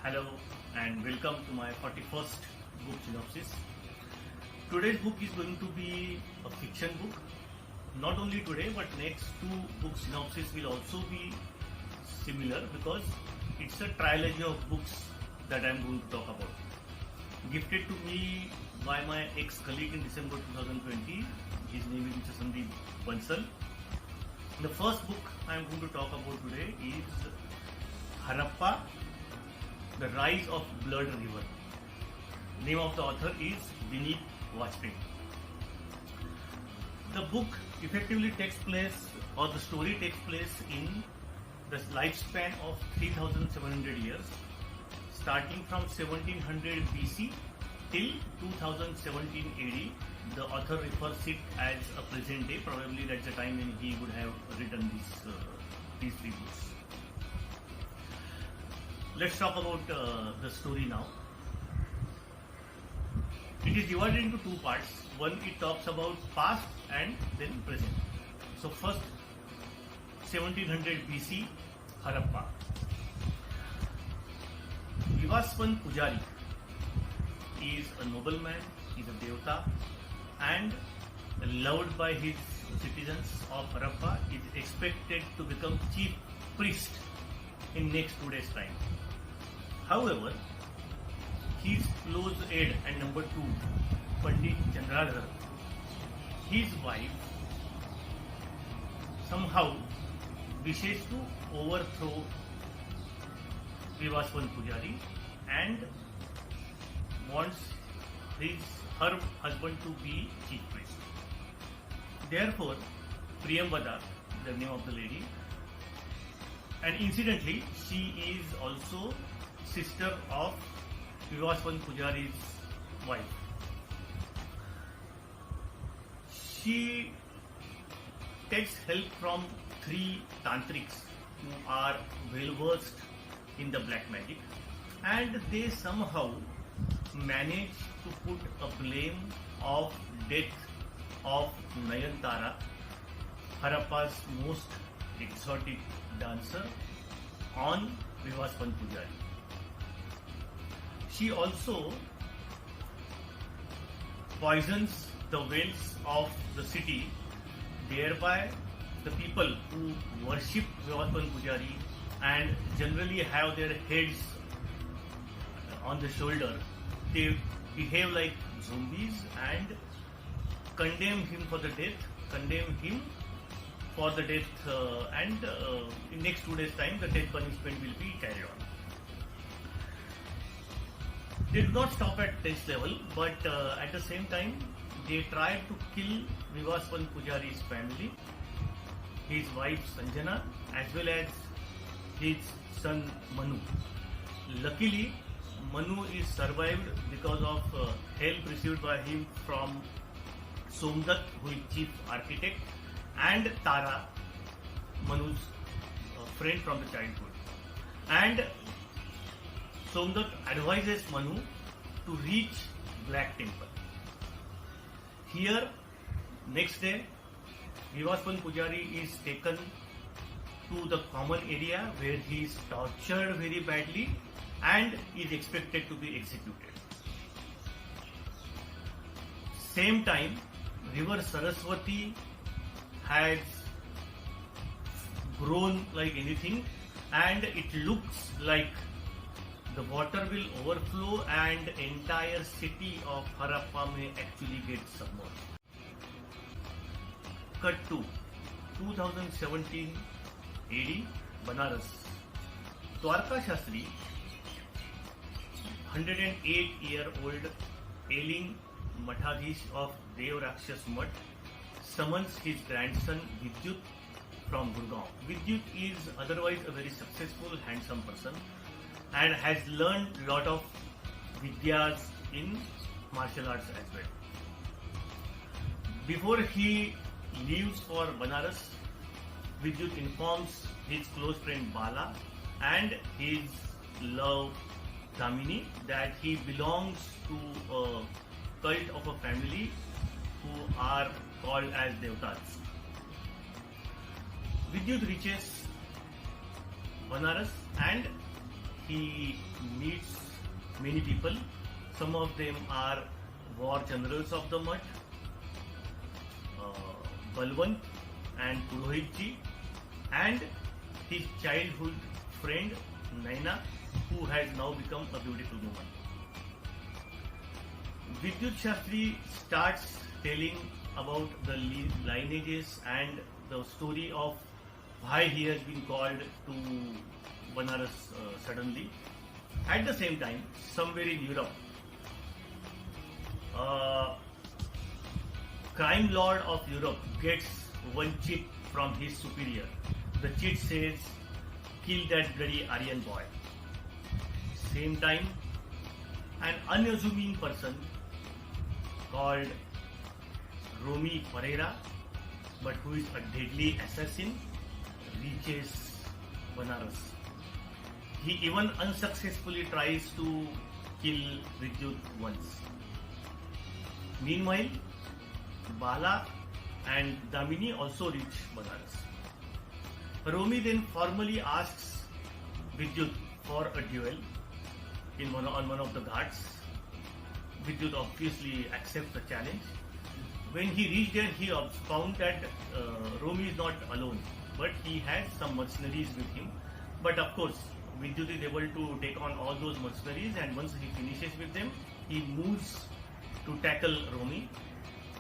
Hello and welcome to my 41st book synopsis. Today's book is going to be a fiction book. Not only today but next two book synopsis will also be similar because it's a trilogy of books that I am going to talk about. Gifted to me by my ex-colleague in December 2020. His name is Mr. Vineet Bajpai. The first book I am going to talk about today is Harappa, The Rise of Blood River. Name of the author is Vineet Bajpai. The book effectively takes place, or the story takes place in the lifespan of 3700 years, starting from 1700 BC till 2017 AD. The author refers it as a present day. Probably that's the time when he would have written these three books. Let's talk about the story now. It is divided into two parts. One, it talks about past and then present. So first, 1700 BC, Harappa. Vivaswan Pujari is a nobleman, is a devta, and loved by his citizens of Harappa, is expected to become chief priest in next 2 days' time. However, his close aide and number two, Pandit Chandradhar, his wife, somehow wishes to overthrow Vivaswan Pujari and wants her husband to be chief priest. Therefore, Priyambada, the name of the lady, and incidentally, she is also sister of Vivaswan Pujari's wife. She takes help from three tantrics who are well versed in the black magic, and they somehow manage to put a blame of death of Nayantara, Harappa's most exotic dancer, on Vivaswan Pujari. She also poisons the wells of the city, thereby the people who worship Vivaswan Pujari and generally have their heads on the shoulder, they behave like zombies and condemn him for the death, and in next 2 days' time the death punishment will be carried on. They do not stop at this level, but at the same time they try to kill Vivaswan Pujari's family, his wife Sanjana, as well as his son Manu. Luckily, Manu is survived because of help received by him from Somdat, who is chief architect, and Tara, Manu's friend from the childhood. And Somdat advises Manu to reach Black Temple. Here, next day, Vivaswan Pujari is taken to the common area where he is tortured very badly and is expected to be executed. Same time, river Saraswati has grown like anything, and it looks like the water will overflow and entire city of Harappa may actually get submerged. Cut to 2017 AD, Banaras. Dwarka Shastri, 108-year-old ailing Mathadhish of Dev Rakshas Mutt, summons his grandson Vidyut from Gurgaon. Vidyut is otherwise a very successful, handsome person and has learned a lot of vidyas in martial arts as well. Before he leaves for Banaras, Vidyut informs his close friend Bala and his love Damini that he belongs to a cult of a family who are called as Devtas. Vidyut reaches Banaras and he meets many people. Some of them are war generals of the Mutt, Balwant and Purohitji, and his childhood friend Naina, who has now become a beautiful woman. Vidyut Shastri starts telling about the lineages and the story of why he has been called to Banaras suddenly. At the same time, somewhere in Europe, crime lord of Europe gets one cheat from his superior. The cheat says, "Kill that bloody Aryan boy." Same time, an unassuming person called Romy Pereira, but who is a deadly assassin, reaches Banaras. He even unsuccessfully tries to kill Vidyut once. Meanwhile, Bala and Damini also reach Banaras. Romy then formally asks Vidyut for a duel on one of the ghats. Vidyut obviously accepts the challenge. When he reached there, he found that Romy is not alone, but he has some mercenaries with him. But of course, Vidyut is able to take on all those mercenaries, and once he finishes with them, he moves to tackle Romy.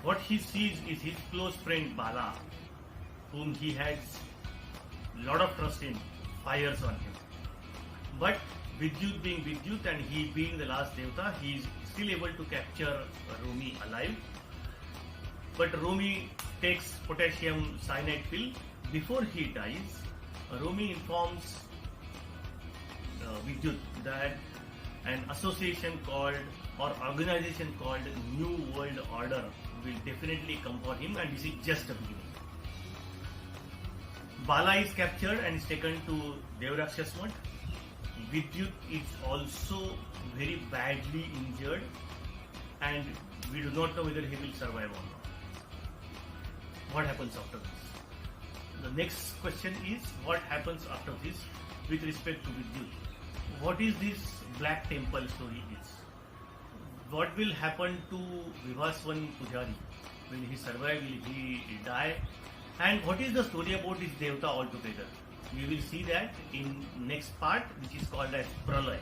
What he sees is his close friend Bala, whom he has a lot of trust in, fires on him. But Vidyut being Vidyut and he being the last Devta, he is still able to capture Romy alive. But Romy takes potassium cyanide pill. Before he dies, Romy informs Vidyut that an association called or organization called New World Order will definitely come for him, and this is just a beginning. Bala is captured and is taken to Devrakshas Mutt. Vidyut is also very badly injured, and we do not know whether he will survive or not. What happens after this? The next question is, what happens after this with respect to Vidyut? What is this Black Temple story is? What will happen to Vivaswan Pujari? Will he survive? Will he die? And what is the story about this Devta altogether? We will see that in next part, which is called as Pralay.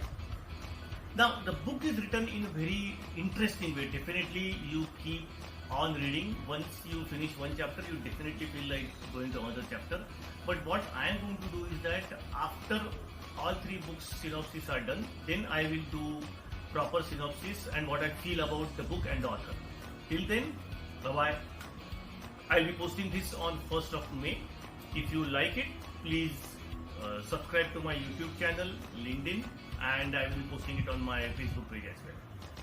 Now, the book is written in a very interesting way. Definitely, you keep on reading. Once you finish one chapter, you definitely feel like going to another chapter. But what I am going to do is that after all three books synopsis are done, then I will do proper synopsis and what I feel about the book and the author. Till then, bye-bye. I'll be posting this on 1st of May. If you like it, please subscribe to my YouTube channel, LinkedIn, and I will be posting it on my Facebook page as well.